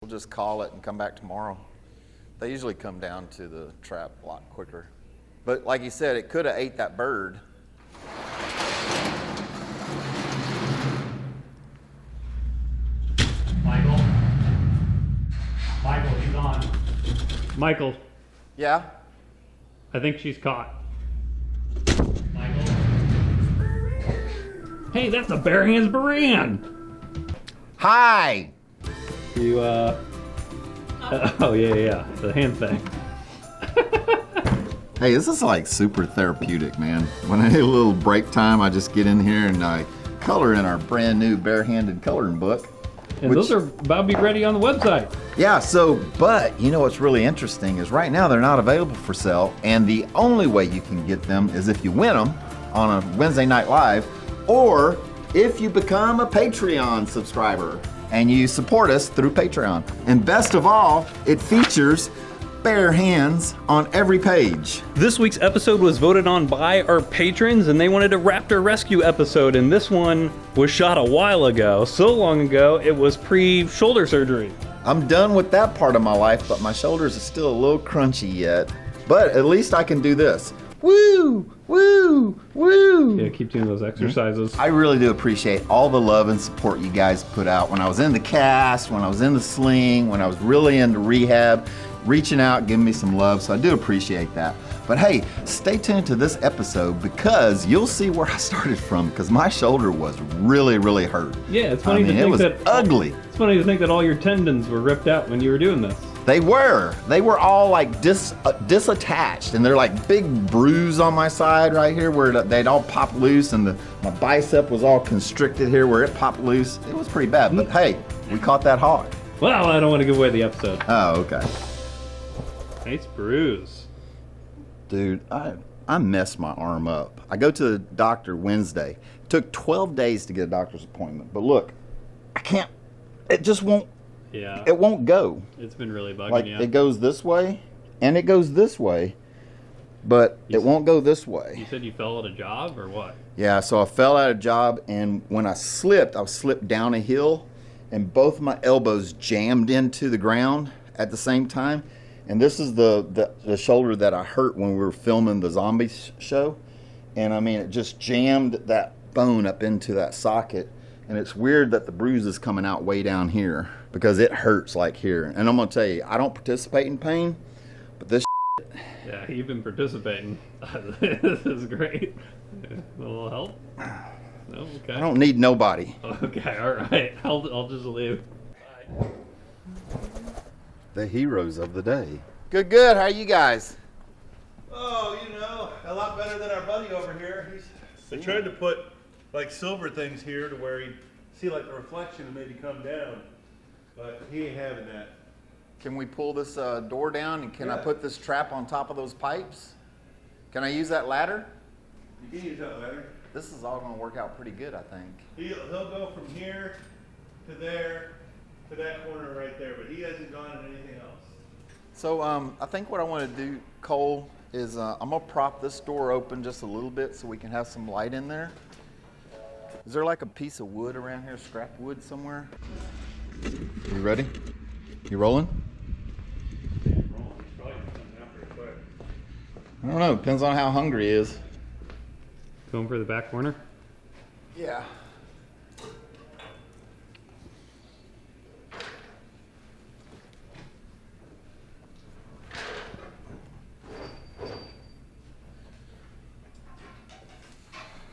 We'll just call it and come back tomorrow. They usually come down to the trap a lot quicker. But like you said, it could have ate that bird. Michael, he's on. Michael, Yeah? I think she's caught. Michael. Hey, that's a bare hands Baran. Hi! You, oh yeah, the hand thing. Hey, this is like super therapeutic, man. When I need a little break time, I just get in here and I color in our brand new barehanded coloring book. And those are about to be ready on the website. Yeah, but you know what's really interesting is right now they're not available for sale, and the only way you can get them is if you win them on a Wednesday Night Live, or if you become a Patreon subscriber and you support us through Patreon. And best of all, it features bare hands on every page. This week's episode was voted on by our patrons, and they wanted a Raptor Rescue episode, and this one was shot a while ago. So long ago, it was pre-shoulder surgery. I'm done with that part of my life, but my shoulders are still a little crunchy yet. But at least I can do this. Woo! Woo! Woo! Yeah, keep doing those exercises. I really do appreciate all the love and support you guys put out when I was in the cast, when I was in the sling, when I was really into rehab, reaching out, giving me some love, so I do appreciate that. But hey, stay tuned to this episode because you'll see where I started from, because my shoulder was really, really hurt. Yeah, it's funny to think it was that ugly. It's funny to think that all your tendons were ripped out when you were doing this. They were all like disattached, and they're like big bruise on my side right here where they'd all pop loose, and my bicep was all constricted here where it popped loose. It was pretty bad, but hey, we caught that hawk. Well, I don't want to give away the episode. Oh, okay. Nice bruise. Dude, I messed my arm up. I go to the doctor Wednesday. It took 12 days to get a doctor's appointment, but look, I can't, it just won't. Yeah. It won't go. It's been really bugging Like, you. it goes this way, and it goes this way, but it won't go this way. You said you fell at a job, or what? Yeah, so I fell out of job, and when I slipped down a hill, and both my elbows jammed into the ground at the same time. And this is the shoulder that I hurt when we were filming the zombie show. And I mean, it just jammed that bone up into that socket. And it's weird that the bruise is coming out way down here because it hurts like here. And I'm gonna tell you, I don't participate in pain, but this Yeah, you've been participating. This is great. A little help? No? Okay. I don't need nobody. Okay, alright. I'll just leave. Bye. The heroes of the day. Good. How are you guys? Oh, a lot better than our buddy over here. They tried to put like silver things here to where he'd see like the reflection and maybe come down, but he ain't having that. Can we pull this door down, and can I Yeah. put this trap on top of those pipes? Can I use that ladder? You can use that ladder. This is all gonna work out pretty good, I think. He'll go from here to there to that corner right there, but he hasn't gone in anything else. So I think what I want to do, Cole, is I'm gonna prop this door open just a little bit so we can have some light in there. Is there like a piece of wood around here, scrap wood somewhere? You ready? You rolling? I don't know, depends on how hungry he is. Going for the back corner? Yeah.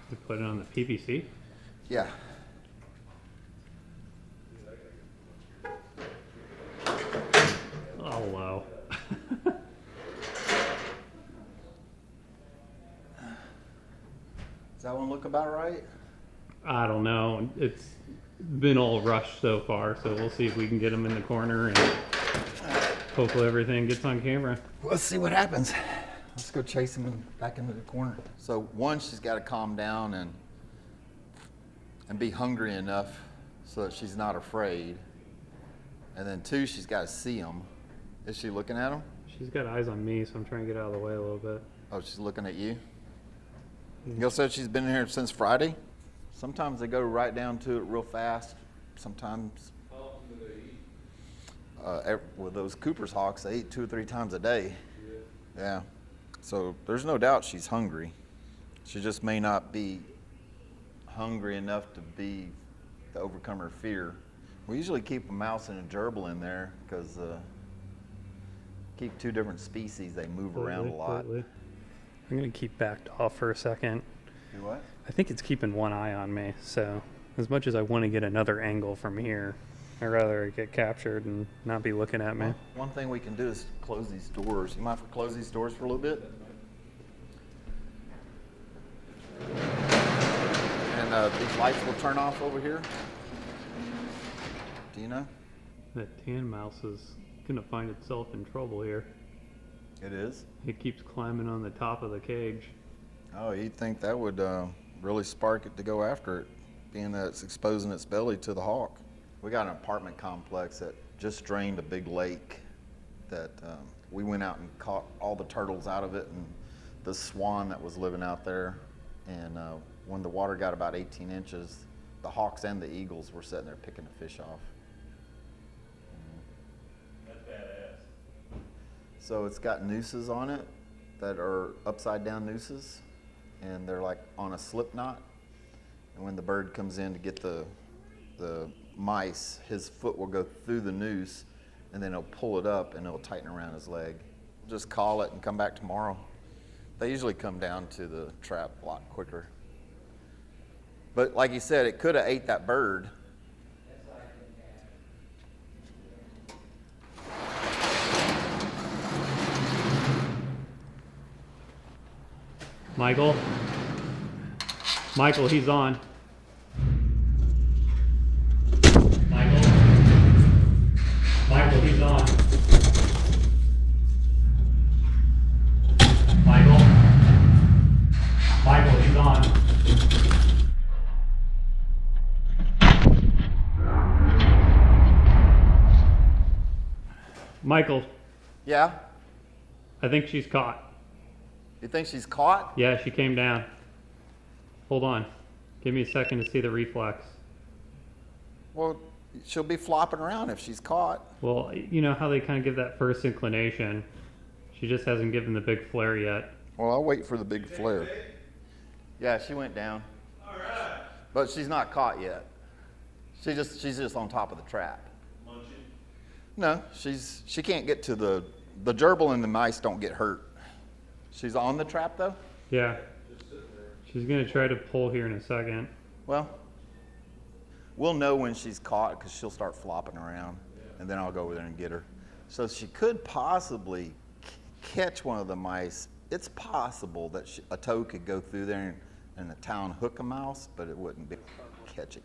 You put it on the PVC? Yeah. Oh, wow. Does that one look about right? I don't know. It's been all rushed so far, so we'll see if we can get him in the corner, and hopefully everything gets on camera. Let's see what happens. Let's go chase him back into the corner. So one, she's got to calm down and be hungry enough so that she's not afraid. And then two, she's got to see him. Is she looking at him? She's got eyes on me, so I'm trying to get out of the way a little bit. Oh, she's looking at you? You said she's been here since Friday? Sometimes they go right down to it real fast. Sometimes. How often do they eat? with those Cooper's hawks, they eat 2 or 3 times a day. Yeah. So there's no doubt she's hungry. She just may not be hungry enough to overcome her fear. We usually keep a mouse and a gerbil in there because keep 2 different species. They move around a lot. I'm gonna keep backed off for a second. Do what? I think it's keeping one eye on me. So as much as I want to get another angle from here, I'd rather it get captured and not be looking at me. Well, one thing we can do is close these doors. You mind if we close these doors for a little bit? And these lights will turn off over here. Do you know? That tan mouse is gonna find itself in trouble here. It is? It keeps climbing on the top of the cage. Oh, you'd think that would really spark it to go after it, being that it's exposing its belly to the hawk. We got an apartment complex that just drained a big lake that we went out and caught all the turtles out of it and the swan that was living out there. And when the water got about 18 inches, the hawks and the eagles were sitting there picking the fish off. That's badass. So it's got nooses on it that are upside down nooses, and they're like on a slip knot. And when the bird comes in to get the mice, his foot will go through the noose, and then he'll pull it up and it'll tighten around his leg. Just call it and come back tomorrow. They usually come down to the trap a lot quicker. But like you said, it could have ate that bird. Michael, he's on. Michael, he's on. Michael, he's on. Michael, Yeah? I think she's caught. You think she's caught? Yeah, she came down. Hold on. Give me a second to see the reflex. Well, she'll be flopping around if she's caught. Well, you know how they kind of give that first inclination. She just hasn't given the big flare yet. Well, I'll wait for the big flare. Yeah, she went down. All right. But she's not caught yet. She's just on top of the trap. Munching. No, she can't get to the gerbil and the mice don't get hurt. She's on the trap though? Yeah. She's going to try to pull here in a second. Well, we'll know when she's caught because she'll start flopping around, and then I'll go over there and get her. So she could possibly catch one of the mice. It's possible that a toe could go through there and a town hook a mouse, but it wouldn't be catch it.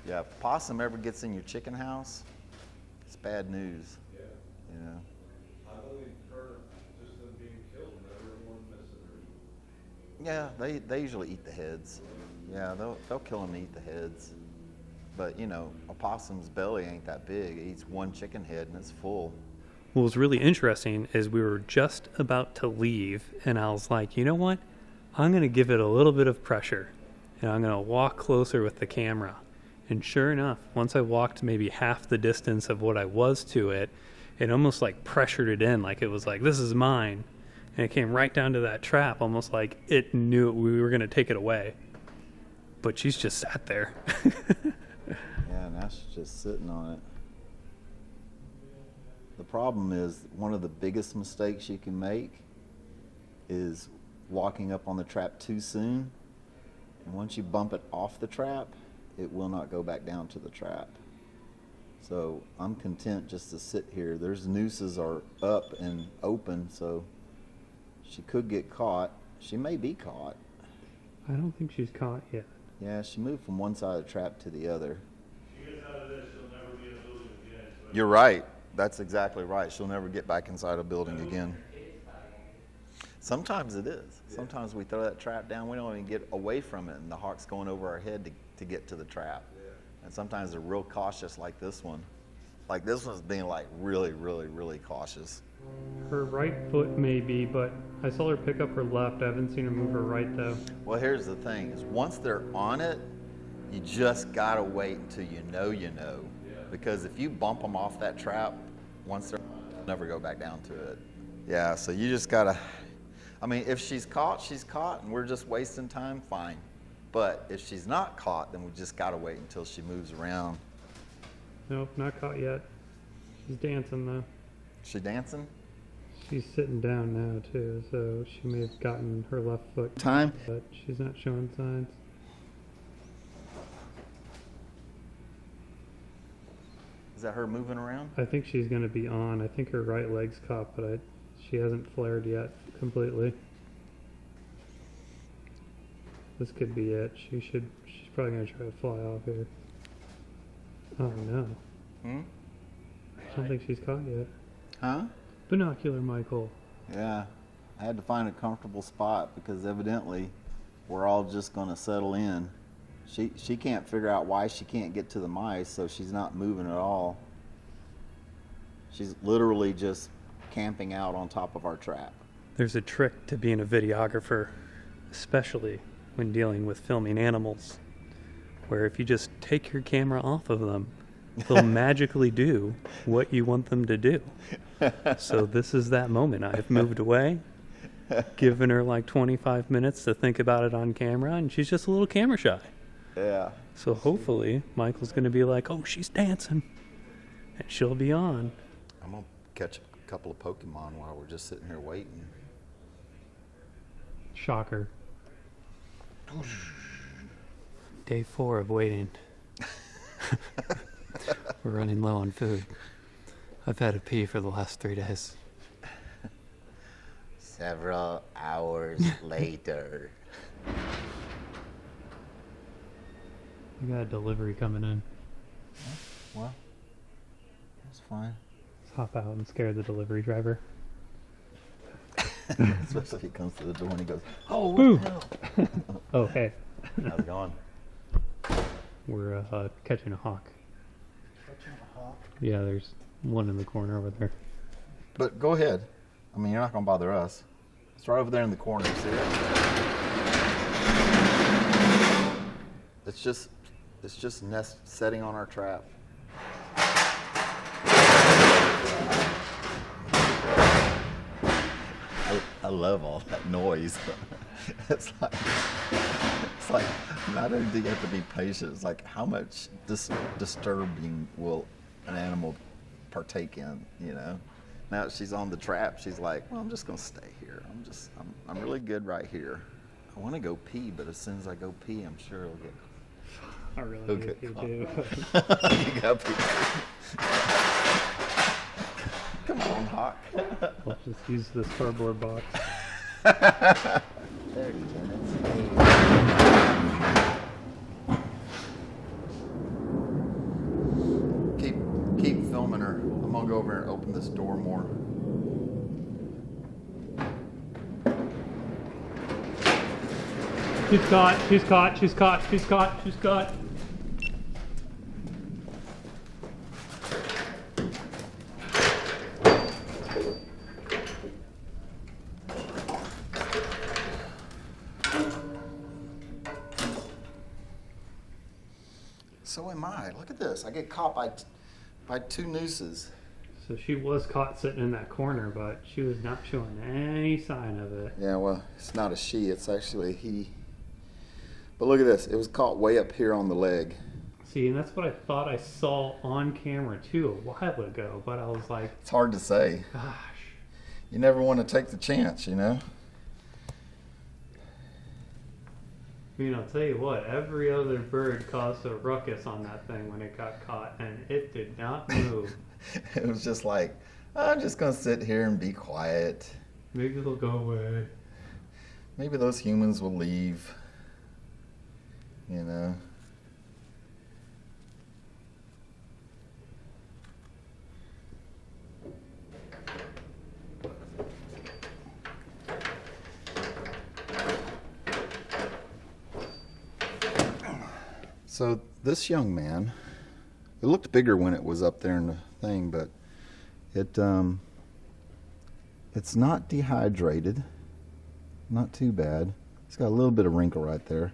Yeah, if possum ever gets in your chicken house, it's bad news. Yeah. You know. I've only heard of just them being killed, never one missing. Yeah, they usually eat the heads. Yeah, they'll kill them and eat the heads. But you know, a possum's belly ain't that big. It eats one chicken head and it's full. What was really interesting is we were just about to leave, and I was like, you know what? I'm going to give it a little bit of pressure, and I'm going to walk closer with the camera. And sure enough, once I walked maybe half the distance of what I was to it, it almost like pressured it in, like it was like, this is mine. And it came right down to that trap, almost like it knew we were going to take it away. But she's just sat there. Yeah, now she's just sitting on it. The problem is one of the biggest mistakes you can make is walking up on the trap too soon. And once you bump it off the trap, it will not go back down to the trap. So I'm content just to sit here. There's nooses are up and open, so she could get caught. She may be caught. I don't think she's caught yet. Yeah, she moved from one side of the trap to the other. If she gets out of this, she'll never be in a building again. So You're right. That's exactly right. She'll never get back inside a building again. Sometimes it is. Sometimes we throw that trap down, we don't even get away from it, and the hawk's going over our head to get to the trap. And sometimes they're real cautious like this one. Like this one's being like really, really, really cautious. Her right foot maybe, but I saw her pick up her left. I haven't seen her move her right though. Well, here's the thing, is once they're on it, you just gotta wait until you know. because if you bump them off that trap, once they'll never go back down to it. Yeah, so you just gotta, I mean, if she's caught, and we're just wasting time, fine. But if she's not caught, then we just gotta wait until she moves around. Nope, not caught yet. She's dancing though. She dancing? She's sitting down now too, so she may have gotten her left foot. Time? But she's not showing signs. Is that her moving around? I think she's going to be on. I think her right leg's caught, but she hasn't flared yet completely. This could be it. She's probably going to try to fly off here. Oh no. I don't think she's caught yet. Huh? Binocular Michael. Yeah. I had to find a comfortable spot because evidently we're all just going to settle in. She can't figure out why she can't get to the mice, so she's not moving at all. She's literally just camping out on top of our trap. There's a trick to being a videographer, especially when dealing with filming animals, where if you just take your camera off of them, they'll magically do what you want them to do. So this is that moment. I've moved away, given her like 25 minutes to think about it on camera, and she's just a little camera shy. Yeah. So hopefully Michael's going to be like, oh, she's dancing, and she'll be on. I'm going to catch a couple of Pokemon while we're just sitting here waiting. Shocker. Day 4 of waiting. We're running low on food. I've had a pee for the last 3 days. Several hours later. We got a delivery coming in. Well, that's fine. Let's hop out and scare the delivery driver. Especially if he comes to the door and he goes, "Oh, what Boo!" the hell?" Oh, hey. How's it going? We're catching a hawk. Catching a hawk? Yeah, there's one in the corner over there. But go ahead. I mean, you're not going to bother us. It's right over there in the corner. See it? It's just nest setting on our trap. I love all that noise. It's like not only do you have to be patient, it's like how much disturbing will an animal partake in, you know? Now that she's on the trap, she's like, well, I'm just gonna stay here. I'm really good right here. I want to go pee, but as soon as I go pee, I'm sure it'll get. I really He'll need get to caught. do. You got pee. Come on, Hawk. Let's just use this cardboard box. 30 minutes. Keep filming her. I'm gonna go over and open this door more. She's caught, she's caught, she's caught, she's caught, she's caught. So am I. Look at this. I get caught by 2 nooses. So she was caught sitting in that corner, but she was not showing any sign of it. Yeah, well, it's not a she. It's actually a he. But look at this. It was caught way up here on the leg. See, and that's what I thought I saw on camera too a while ago, but I was like, It's hard to say. gosh. You never want to take the chance, you know? I mean, I'll tell you what, every other bird caused a ruckus on that thing when it got caught, and it did not move. It was just like, I'm just going to sit here and be quiet. Maybe it'll go away. Maybe those humans will leave. You know? So this young man, it looked bigger when it was up there in the thing, but it's not dehydrated, not too bad. It's got a little bit of wrinkle right there.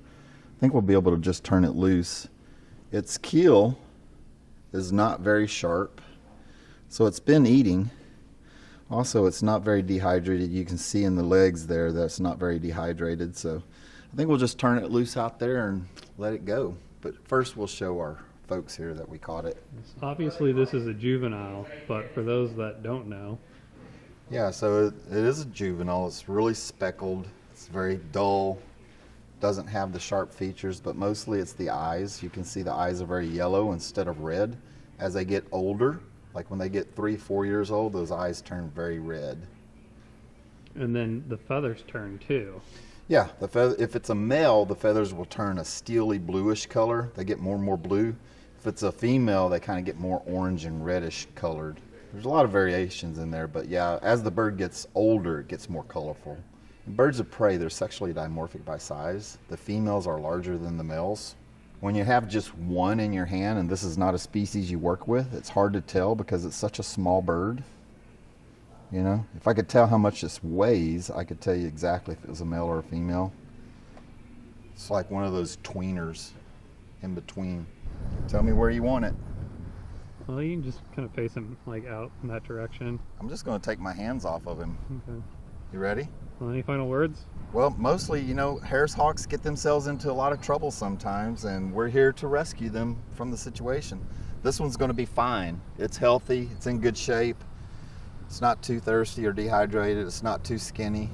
I think we'll be able to just turn it loose. Its keel is not very sharp. So it's been eating. Also, it's not very dehydrated. You can see in the legs there that's not very dehydrated. So I think we'll just turn it loose out there and let it go. But first we'll show our folks here that we caught it. Obviously this is a juvenile, but for those that don't know. Yeah, so it is a juvenile. It's really speckled. It's very dull. Doesn't have the sharp features, but mostly it's the eyes. You can see the eyes are very yellow instead of red. As they get older, like when they get 3-4 years old, those eyes turn very red. And then the feathers turn too. Yeah, if it's a male, the feathers will turn a steely bluish color. They get more and more blue. If it's a female, they kind of get more orange and reddish colored. There's a lot of variations in there, but yeah, as the bird gets older, it gets more colorful. In birds of prey, they're sexually dimorphic by size. The females are larger than the males. When you have just one in your hand, and this is not a species you work with, it's hard to tell because it's such a small bird. You know, if I could tell how much this weighs, I could tell you exactly if it was a male or a female. It's like one of those tweeners in between. Tell me where you want it. Well, you can just kind of face him like out in that direction. I'm just going to take my hands off of him. Okay. You ready? Well, any final words? Well, mostly, you know, Harris hawks get themselves into a lot of trouble sometimes, and we're here to rescue them from the situation. This one's going to be fine. It's healthy. It's in good shape. It's not too thirsty or dehydrated. It's not too skinny.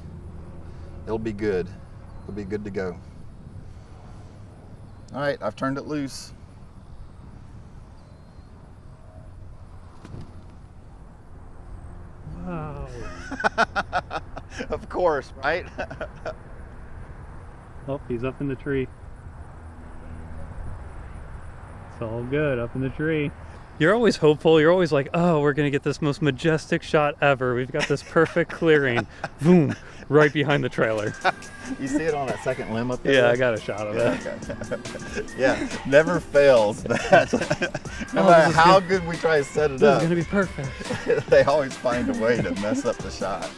It'll be good. It'll be good to go. All right, I've turned it loose. Wow. Of course, right? Oh, he's up in the tree. It's all good, up in the tree. You're always hopeful. You're always like, oh, we're going to get this most majestic shot ever. We've got this perfect clearing. Boom, right behind the trailer. You see it on that second limb up there? Yeah, I got a shot of that. Okay. Yeah, never fails that. No matter how good we try to set it This up, is going to be perfect. they always find a way to mess up the shot.